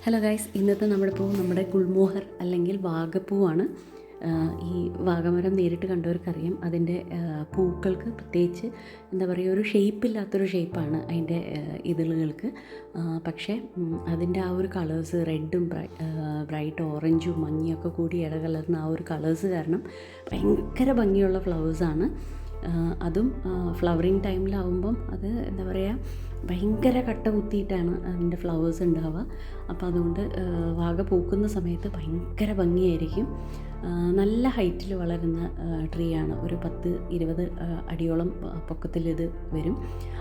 Hello guys, ഇന്നത്തെ നമ്മുടെ പൂ നമ്മുടെ ഗുൽമോഹർ അല്ലെങ്കിൽ വാഗപ്പൂവാണ്. ഈ വാഗമരം നേരിട്ട് കണ്ടവർക്കറിയാം, അതിൻ്റെ പൂക്കൾക്ക് പ്രത്യേകിച്ച് എന്താ പറയുക, ഒരു ഷേപ്പില്ലാത്തൊരു ഷേപ്പാണ് അതിൻ്റെ ഇതളുകൾക്ക്. പക്ഷേ അതിൻ്റെ ആ ഒരു കളേഴ്സ്, റെഡും ബ്രൈറ്റ് ഓറഞ്ചും മഞ്ഞയൊക്കെ കൂടി ഇടകലർന്ന ആ ഒരു കളേഴ്സ് കാരണം ഭയങ്കര ഭംഗിയുള്ള ഫ്ലവേഴ്സാണ്. അതും ഫ്ലവറിങ് ടൈമിലാവുമ്പം അത് എന്താ പറയുക, ഭയങ്കര കട്ട കുത്തിയിട്ടാണ് അതിൻ്റെ ഫ്ലവേഴ്സ് ഉണ്ടാവുക. അപ്പോൾ അതുകൊണ്ട് വാഗ പൂക്കുന്ന സമയത്ത് ഭയങ്കര ഭംഗിയായിരിക്കും. നല്ല ഹൈറ്റിൽ വളരുന്ന ട്രീ ആണ്. ഒരു 10-20 അടിയോളം പൊക്കത്തിലിത് വരും.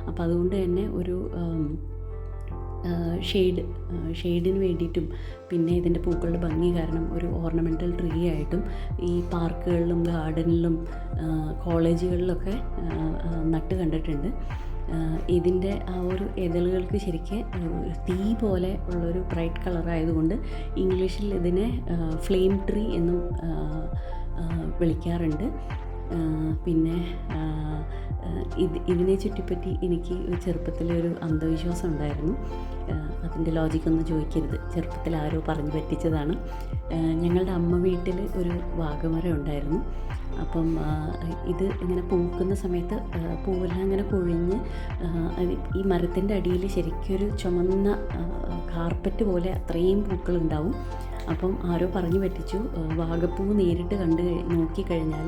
അപ്പോൾ അതുകൊണ്ട് തന്നെ ഒരു ഷെയ്ഡിന് വേണ്ടിയിട്ടും പിന്നെ ഇതിൻ്റെ പൂക്കളുടെ ഭംഗി കാരണം ഒരു ഓർണമെൻ്റൽ ട്രീ ആയിട്ടും ഈ പാർക്കുകളിലും ഗാർഡനിലും കോളേജുകളിലൊക്കെ നട്ട് കണ്ടിട്ടുണ്ട്. ഇതിൻ്റെ ആ ഒരു ഇതളുകൾക്ക് ശരിക്ക് തീ പോലെ ഉള്ളൊരു ബ്രൈറ്റ് കളറായതുകൊണ്ട് ഇംഗ്ലീഷിൽ ഇതിനെ ഫ്ലെയിം ട്രീ എന്നും വിളിക്കാറുണ്ട്. പിന്നെ ഇതിനെ ചുറ്റിപ്പറ്റി എനിക്ക് ചെറുപ്പത്തിലൊരു അന്ധവിശ്വാസം ഉണ്ടായിരുന്നു. അതിൻ്റെ ലോജിക്കൊന്നും ചോദിക്കരുത്, ചെറുപ്പത്തിൽ ആരോ പറഞ്ഞു പറ്റിച്ചതാണ്. ഞങ്ങളുടെ അമ്മ വീട്ടിൽ ഒരു വാഗമരം ഉണ്ടായിരുന്നു. അപ്പം ഇത് ഇങ്ങനെ പൂക്കുന്ന സമയത്ത് പൂവെല്ലാം ഇങ്ങനെ കൊഴിഞ്ഞ് ഈ മരത്തിൻ്റെ അടിയിൽ ശരിക്കൊരു ചുമന്ന കാർപ്പറ്റ് പോലെ അത്രയും പൂക്കളുണ്ടാവും. അപ്പം ആരോ പറഞ്ഞു പറ്റിച്ചു, വാഗപ്പൂവ് നേരിട്ട് നോക്കിക്കഴിഞ്ഞാൽ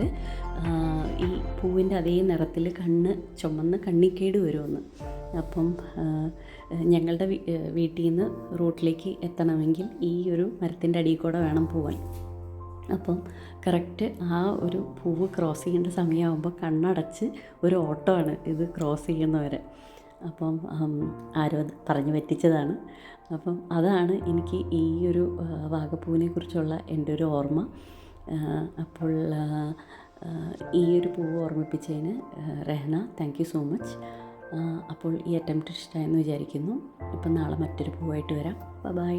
ഈ പൂവിൻ്റെ അതേ നിറത്തിൽ ചുമന്ന് കണ്ണിക്കേട് വരുമെന്ന്. അപ്പം ഞങ്ങളുടെ വീട്ടിൽ നിന്ന് റോട്ടിലേക്ക് എത്തണമെങ്കിൽ ഈ ഒരു മരത്തിൻ്റെ അടിയിൽ കൂടെ വേണം പോവാൻ. അപ്പം കറക്റ്റ് ആ ഒരു പൂവ് ക്രോസ് ചെയ്യേണ്ട സമയമാകുമ്പോൾ കണ്ണടച്ച് ഒരു ഓട്ടമാണ് ഇത് ക്രോസ് ചെയ്യുന്നവരെ. അപ്പം ആരോ പറഞ്ഞു പറ്റിച്ചതാണ്. അപ്പം അതാണ് എനിക്ക് ഈ ഒരു വാഗപ്പൂവിനെ കുറിച്ചുള്ള എൻ്റെ ഒരു ഓർമ്മ. അപ്പോൾ ഈ ഒരു പൂവ് ഓർമ്മിപ്പിച്ചതിന് Rahana, thank you so much. അപ്പോൾ ഈ അറ്റംപ്റ്റ് ഇഷ്ടമായെന്ന് വിചാരിക്കുന്നു. ഇപ്പം നാളെ മറ്റൊരു പൂവായിട്ട് വരാം. ബൈ.